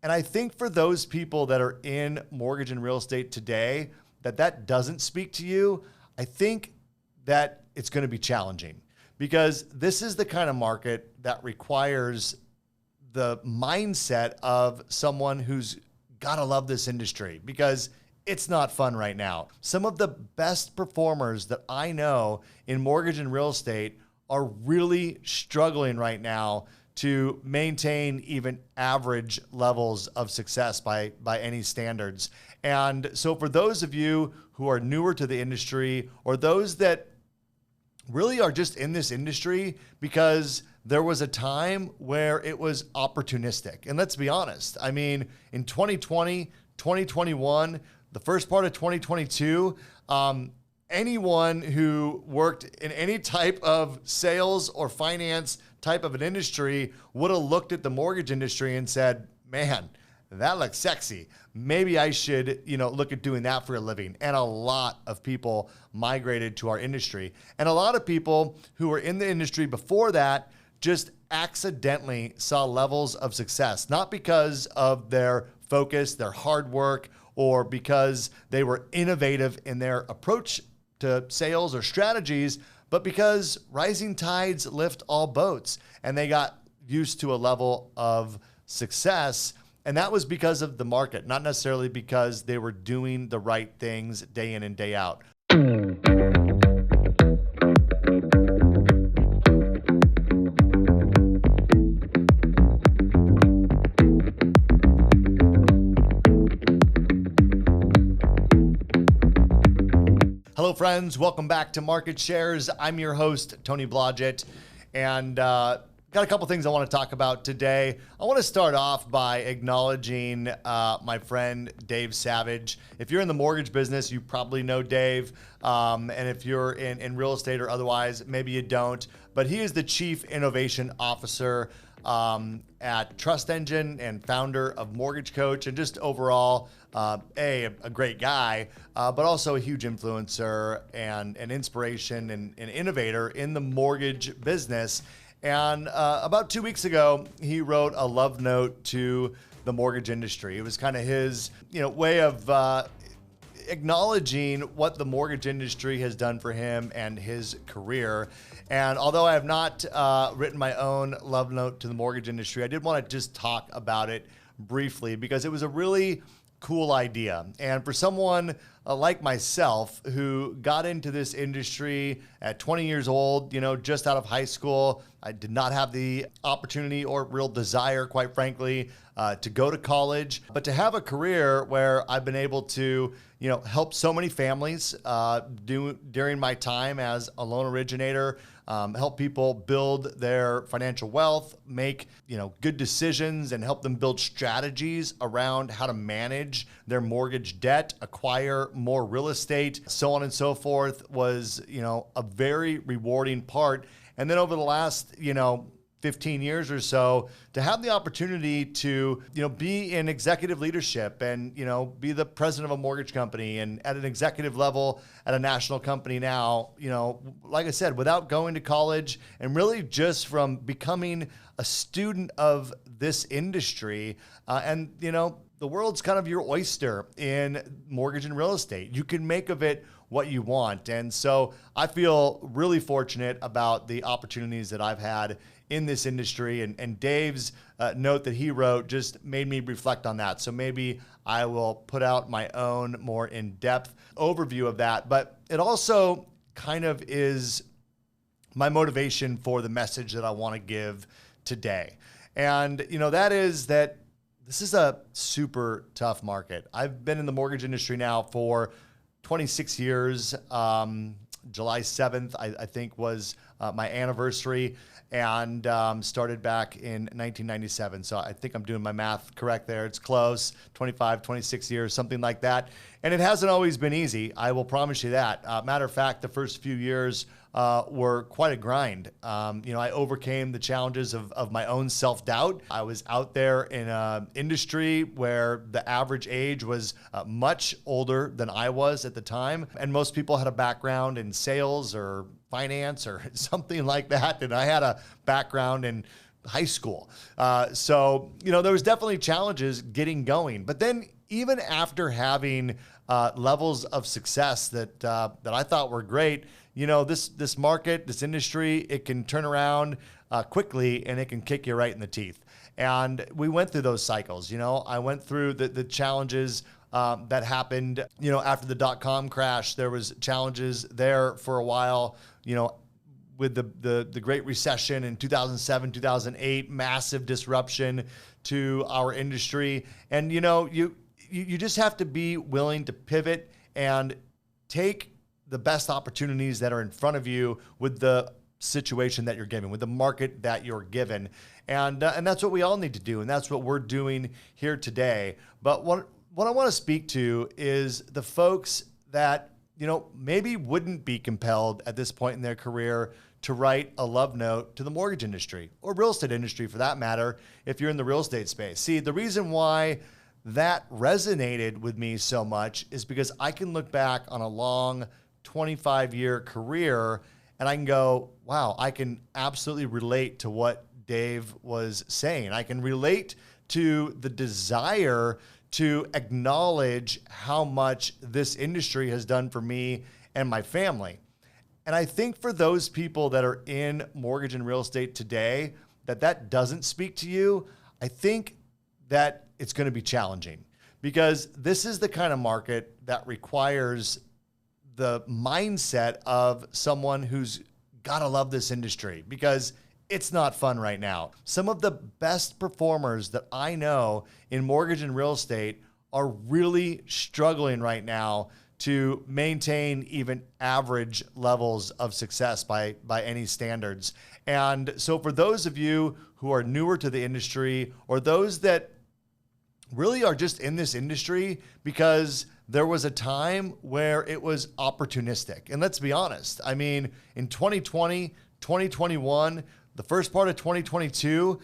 And I think for those people that are in mortgage and real estate today, that doesn't speak to you, I think that it's going to be challenging, because this is the kind of market that requires the mindset of someone who's got to love this industry, because it's not fun right now. Some of the best performers that I know in mortgage and real estate are really struggling right now to maintain even average levels of success by any standards. And so for those of you who are newer to the industry, or those that really are just in this industry because there was a time where it was opportunistic. And let's be honest, I mean, in 2020, 2021, the first part of 2022, anyone who worked in any type of sales or finance type of an industry would have looked at the mortgage industry and said, man, that looks sexy. Maybe I should, look at doing that for a living. And a lot of people migrated to our industry. And a lot of people who were in the industry before that just accidentally saw levels of success, not because of their focus, their hard work, or because they were innovative in their approach to sales or strategies, but because rising tides lift all boats, and they got used to a level of success. And that was because of the market, not necessarily because they were doing the right things day in and day out. Hello, friends. Welcome back to Market Shares. I'm your host, Tony Blodgett, and got a couple things I want to talk about today. I want to start off by acknowledging my friend Dave Savage. If you're in the mortgage business, you probably know Dave. And if you're in real estate or otherwise, maybe you don't. But he is the Chief Innovation Officer at Trust Engine and founder of Mortgage Coach, and just overall a great guy, but also a huge influencer and an inspiration and an innovator in the mortgage business. And about 2 weeks ago, he wrote a love note to the mortgage industry. It was kind of his way of acknowledging what the mortgage industry has done for him and his career. And although I have not written my own love note to the mortgage industry, I did want to just talk about it briefly, because it was a really cool idea. And for someone like myself, who got into this industry at 20 years old, just out of high school, I did not have the opportunity or real desire, quite frankly, to go to college, but to have a career where I've been able to, help so many families during my time as a loan originator, help people build their financial wealth, make, good decisions, and help them build strategies around how to manage their mortgage debt, acquire more real estate, so on and so forth, was, a very rewarding part. And then over the last, 15 years or so, to have the opportunity to, be in executive leadership and, be the president of a mortgage company and at an executive level at a national company now, like I said, without going to college, and really just from becoming a student of this industry. And, the world's kind of your oyster in mortgage and real estate. You can make of it what you want. And so I feel really fortunate about the opportunities that I've had in this industry, and Dave's note that he wrote just made me reflect on that. So maybe I will put out my own more in-depth overview of that, but it also kind of is my motivation for the message that I want to give today. And, that is that this is a super tough market. I've been in the mortgage industry now for 26 years. July 7th, I think, was my anniversary, and started back in 1997. So I think I'm doing my math correct there. It's close, 25, 26 years, something like that. And it hasn't always been easy. I will promise you that. Matter of fact, the first few years were quite a grind. I overcame the challenges of my own self-doubt. I was out there in an industry where the average age was much older than I was at the time. And most people had a background in sales or finance or something like that. And I had a background in high school. So, there was definitely challenges getting going. But then even after having levels of success that I thought were great, this market, this industry, it can turn around quickly and it can kick you right in the teeth. And we went through those cycles. I went through the challenges that happened, after the dot-com crash. There was challenges there for a while, with the Great Recession in 2007, 2008, massive disruption to our industry. And, you just have to be willing to pivot and take the best opportunities that are in front of you with the situation that you're given, with the market that you're given. And that's what we all need to do. And that's what we're doing here today. But what I want to speak to is the folks that, maybe wouldn't be compelled at this point in their career to write a love note to the mortgage industry or real estate industry for that matter, if you're in the real estate space. See, the reason why that resonated with me so much is because I can look back on a long 25-year career and I can go, wow, I can absolutely relate to what Dave was saying. I can relate to the desire to acknowledge how much this industry has done for me and my family. And I think for those people that are in mortgage and real estate today, that doesn't speak to you, I think that it's going to be challenging, because this is the kind of market that requires the mindset of someone who's got to love this industry, because it's not fun right now. Some of the best performers that I know in mortgage and real estate are really struggling right now to maintain even average levels of success by any standards. And so for those of you who are newer to the industry, or those that really are just in this industry because there was a time where it was opportunistic. And let's be honest, I mean, in 2020, 2021, the first part of 2022,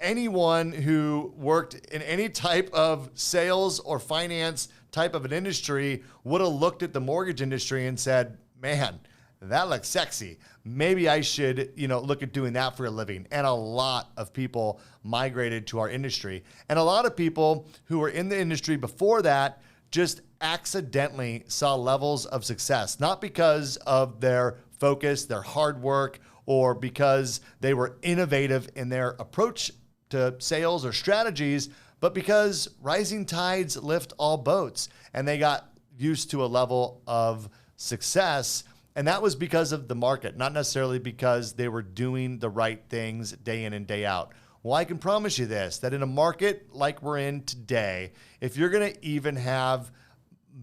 anyone who worked in any type of sales or finance type of an industry would have looked at the mortgage industry and said, man, that looks sexy. Maybe I should, look at doing that for a living. And a lot of people migrated to our industry. And a lot of people who were in the industry before that just accidentally saw levels of success, not because of their focus, their hard work, or because they were innovative in their approach to sales or strategies, but because rising tides lift all boats, and they got used to a level of success. And that was because of the market, not necessarily because they were doing the right things day in and day out. Well, I can promise you this, that in a market like we're in today, if you're going to even have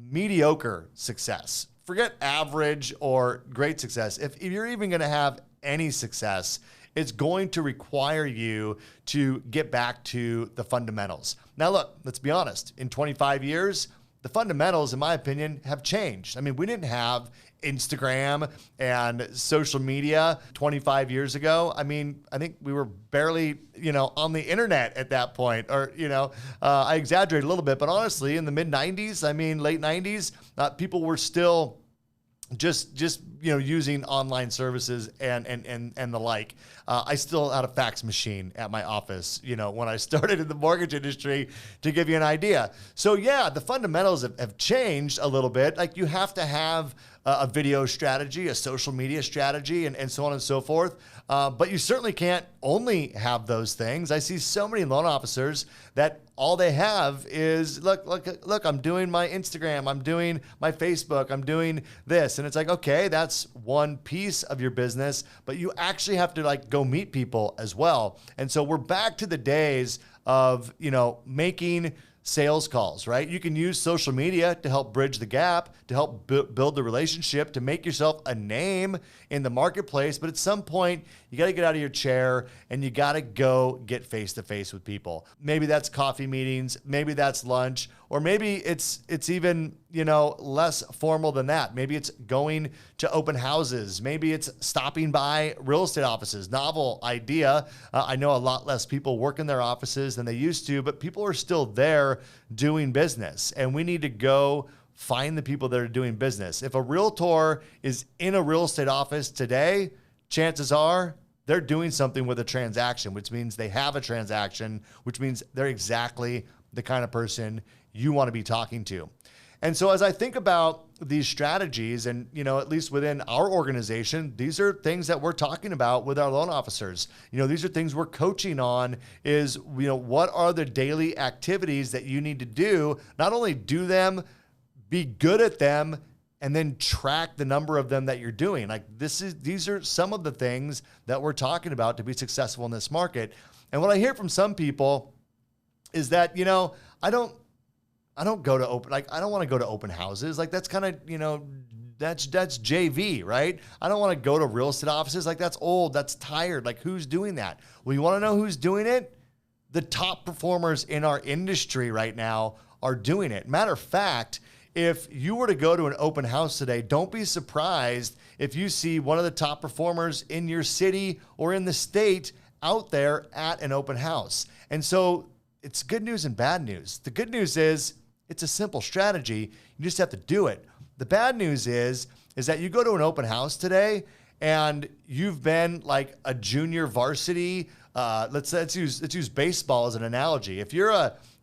mediocre success, forget average or great success, if you're even going to have any success, it's going to require you to get back to the fundamentals. Now, look, let's be honest. In 25 years, the fundamentals, in my opinion, have changed. I mean, we didn't have Instagram and social media 25 years ago. I mean, I think we were barely, on the internet at that point, or, I exaggerate a little bit, but honestly, in the mid 90s, late 90s, people were still just using online services and the like. I still had a fax machine at my office, when I started in the mortgage industry, to give you an idea. So yeah, the fundamentals have changed a little bit. Like, you have to have a video strategy, a social media strategy, and so on and so forth. But you certainly can't only have those things. I see so many loan officers that all they have is, look, I'm doing my Instagram, I'm doing my Facebook, I'm doing this. And it's like, okay, that's one piece of your business, but you actually have to go meet people as well. And so we're back to the days of, making sales calls, right? You can use social media to help bridge the gap, to help build the relationship, to make yourself a name in the marketplace. But at some point, you got to get out of your chair and you got to go get face to face with people. Maybe that's coffee meetings, maybe that's lunch, or maybe it's even, less formal than that. Maybe it's going to open houses. Maybe it's stopping by real estate offices. Novel idea. I know a lot less people work in their offices than they used to, but people are still there doing business. And we need to go find the people that are doing business. If a realtor is in a real estate office today, chances are they're doing something with a transaction, which means they have a transaction, which means they're exactly the kind of person you want to be talking to. And so as I think about these strategies and, at least within our organization, these are things that we're talking about with our loan officers. These are things we're coaching on is, what are the daily activities that you need to do? Not only do them, be good at them, and then track the number of them that you're doing. These are some of the things that we're talking about to be successful in this market. And what I hear from some people is that, I don't go to I don't want to go to open houses. That's kind of, that's JV, right? I don't want to go to real estate offices. That's old, that's tired. Who's doing that? Well, you want to know who's doing it? The top performers in our industry right now are doing it. Matter of fact, if you were to go to an open house today, don't be surprised if you see one of the top performers in your city or in the state out there at an open house. And so it's good news and bad news. The good news is it's a simple strategy. You just have to do it. The bad news is that you go to an open house today and you've been like a junior varsity. Let's use baseball as an analogy. If you're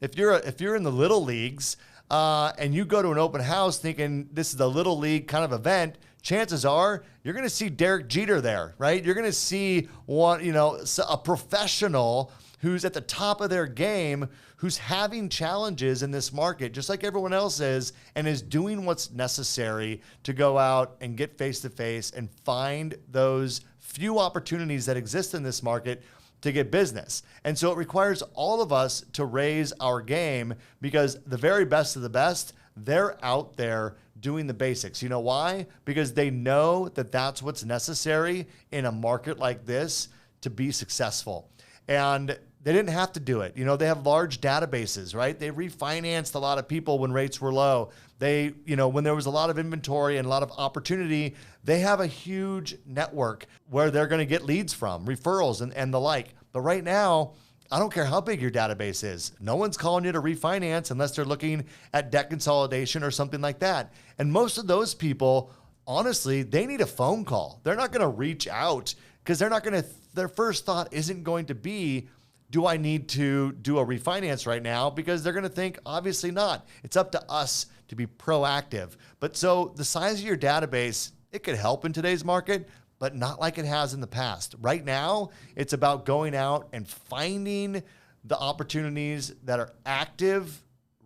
in the little leagues and you go to an open house thinking this is a little league kind of event, chances are you're going to see Derek Jeter there, right? You're going to see a professional who's at the top of their game, who's having challenges in this market, just like everyone else is, and is doing what's necessary to go out and get face-to-face and find those few opportunities that exist in this market to get business. And so it requires all of us to raise our game because the very best of the best, they're out there doing the basics. You know why? Because they know that that's what's necessary in a market like this to be successful. And they didn't have to do it. They have large databases, right? They refinanced a lot of people when rates were low. They, when there was a lot of inventory and a lot of opportunity, they have a huge network where they're going to get leads from, referrals and the like. But right now, I don't care how big your database is. No one's calling you to refinance unless they're looking at debt consolidation or something like that. And most of those people, honestly, they need a phone call. They're not going to reach out because their first thought isn't going to be, do I need to do a refinance right now? Because they're going to think, obviously not. It's up to us to be proactive. But so the size of your database, it could help in today's market, but not like it has in the past. Right now, it's about going out and finding the opportunities that are active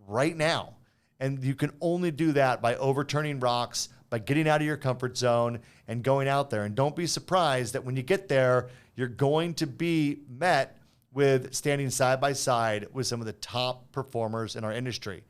right now. And you can only do that by overturning rocks, by getting out of your comfort zone and going out there. And don't be surprised that when you get there, you're going to be met with standing side by side with some of the top performers in our industry.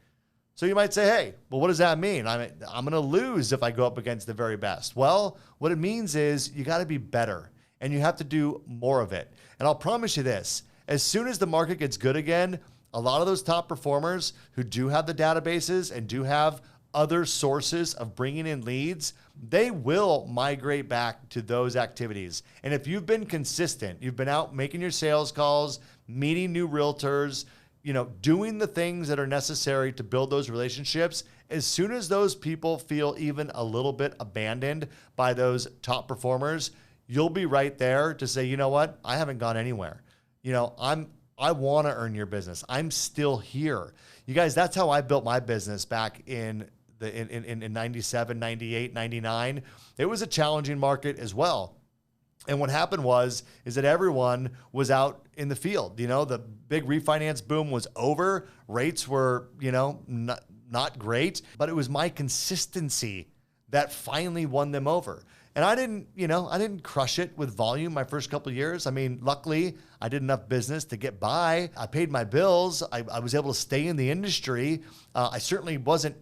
So you might say, hey, well, what does that mean? I'm going to lose if I go up against the very best. Well, what it means is you got to be better and you have to do more of it. And I'll promise you this, as soon as the market gets good again, a lot of those top performers who do have the databases and do have other sources of bringing in leads, they will migrate back to those activities. And if you've been consistent, you've been out making your sales calls, meeting new realtors, doing the things that are necessary to build those relationships, as soon as those people feel even a little bit abandoned by those top performers, you'll be right there to say, you know what? I haven't gone anywhere. I want to earn your business. I'm still here. You guys, that's how I built my business back in 97, 98, 99. It was a challenging market as well. And what happened is that everyone was out in the field. The big refinance boom was over. Rates were, not great, but it was my consistency that finally won them over. And I didn't crush it with volume my first couple of years. Luckily, I did enough business to get by. I paid my bills. I was able to stay in the industry. I certainly wasn't,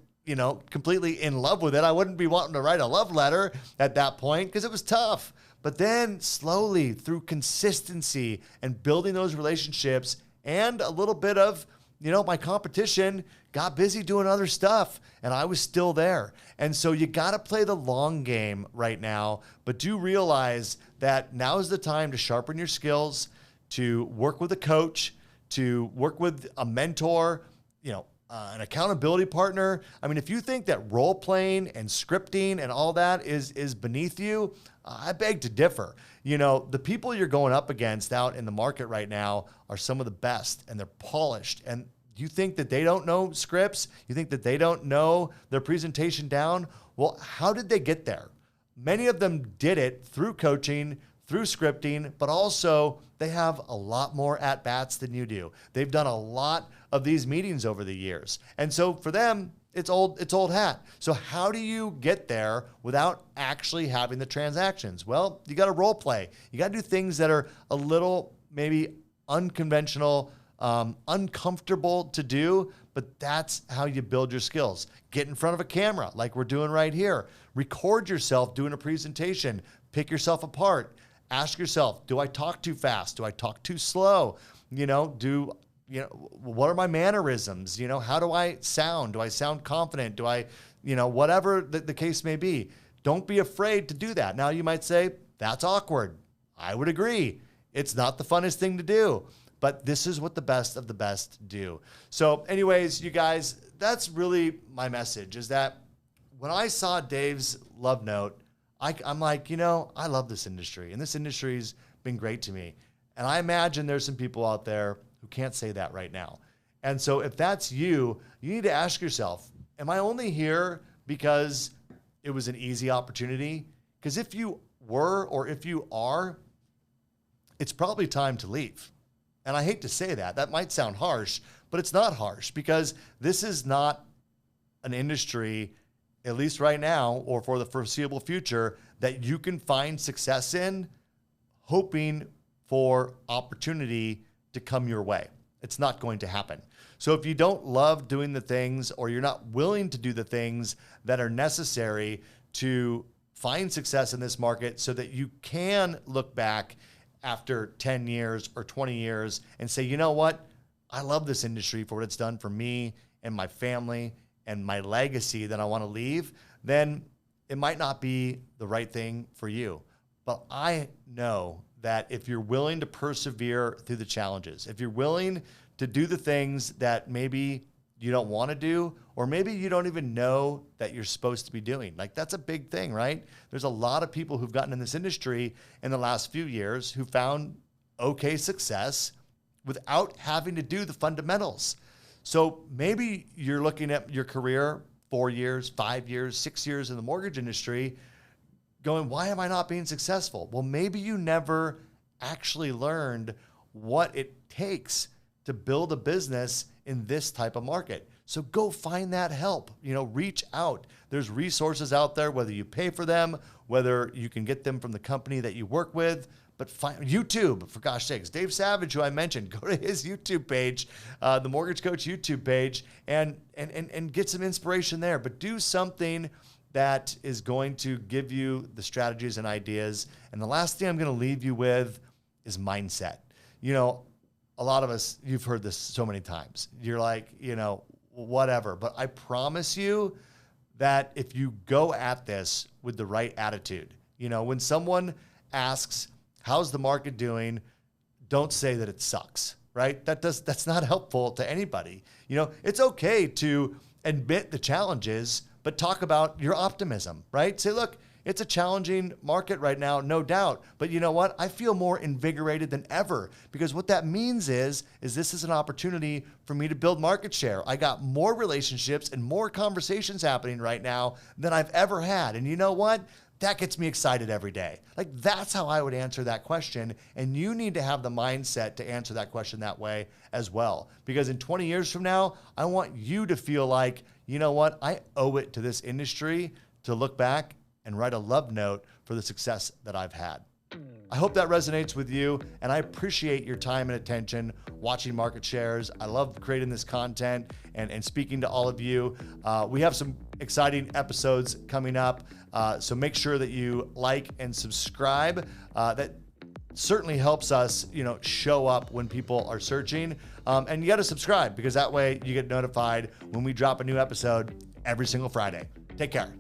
completely in love with it. I wouldn't be wanting to write a love letter at that point because it was tough. But then slowly through consistency and building those relationships and a little bit of, my competition got busy doing other stuff and I was still there. And so you got to play the long game right now, but do realize that now is the time to sharpen your skills, to work with a coach, to work with a mentor, an accountability partner. I mean, if you think that role playing and scripting and all that is beneath you, I beg to differ. The people you're going up against out in the market right now are some of the best, and they're polished. And you think that they don't know scripts? You think that they don't know their presentation down? Well, how did they get there? Many of them did it through coaching, through scripting, but also they have a lot more at-bats than you do. They've done a lot of these meetings over the years. And so for them, it's old hat. So how do you get there without actually having the transactions? Well, you got to role play. You got to do things that are a little maybe unconventional, uncomfortable to do, but that's how you build your skills. Get in front of a camera like we're doing right here. Record yourself doing a presentation. Pick yourself apart. Ask yourself, do I talk too fast? Do I talk too slow? What are my mannerisms? How do I sound? Do I sound confident? Do I, whatever the case may be. Don't be afraid to do that. Now you might say, that's awkward. I would agree. It's not the funnest thing to do, but this is what the best of the best do. So anyways, you guys, that's really my message, is that when I saw Dave's love note, I'm like, I love this industry, and this industry's been great to me. And I imagine there's some people out there who can't say that right now. And so if that's you, you need to ask yourself, am I only here because it was an easy opportunity? Because if you were, or if you are, it's probably time to leave. And I hate to say that. That might sound harsh, but it's not harsh, because this is not an industry, at least right now or for the foreseeable future, that you can find success in hoping for opportunity to come your way. It's not going to happen. So if you don't love doing the things, or you're not willing to do the things that are necessary to find success in this market so that you can look back after 10 years or 20 years and say, you know what? I love this industry for what it's done for me and my family and my legacy that I want to leave, then it might not be the right thing for you. But I know that if you're willing to persevere through the challenges, if you're willing to do the things that maybe you don't want to do, or maybe you don't even know that you're supposed to be doing, like that's a big thing, right? There's a lot of people who've gotten in this industry in the last few years who found okay success without having to do the fundamentals. So maybe you're looking at your career 4 years, 5 years, 6 years in the mortgage industry going, why am I not being successful? Well, maybe you never actually learned what it takes to build a business in this type of market. So go find that help, reach out. There's resources out there, whether you pay for them, whether you can get them from the company that you work with. But find YouTube, for gosh sakes. Dave Savage, who I mentioned, go to his YouTube page, the Mortgage Coach YouTube page, and get some inspiration there. But do something that is going to give you the strategies and ideas. And the last thing I'm going to leave you with is mindset. A lot of us, you've heard this so many times. You're like, whatever. But I promise you that if you go at this with the right attitude, when someone asks, how's the market doing? Don't say that it sucks, right? That's not helpful to anybody. It's okay to admit the challenges, but talk about your optimism, right? Say, look, it's a challenging market right now, no doubt. But you know what? I feel more invigorated than ever, because what that means is this is an opportunity for me to build market share. I got more relationships and more conversations happening right now than I've ever had. And you know what? That gets me excited every day. Like, that's how I would answer that question. And you need to have the mindset to answer that question that way as well. Because in 20 years from now, I want you to feel like, you know what? I owe it to this industry to look back and write a love note for the success that I've had. I hope that resonates with you, and I appreciate your time and attention watching Market Shares. I love creating this content and speaking to all of you. We have some exciting episodes coming up, so make sure that you like and subscribe. That certainly helps us, show up when people are searching. And you got to subscribe, because that way you get notified when we drop a new episode every single Friday. Take care.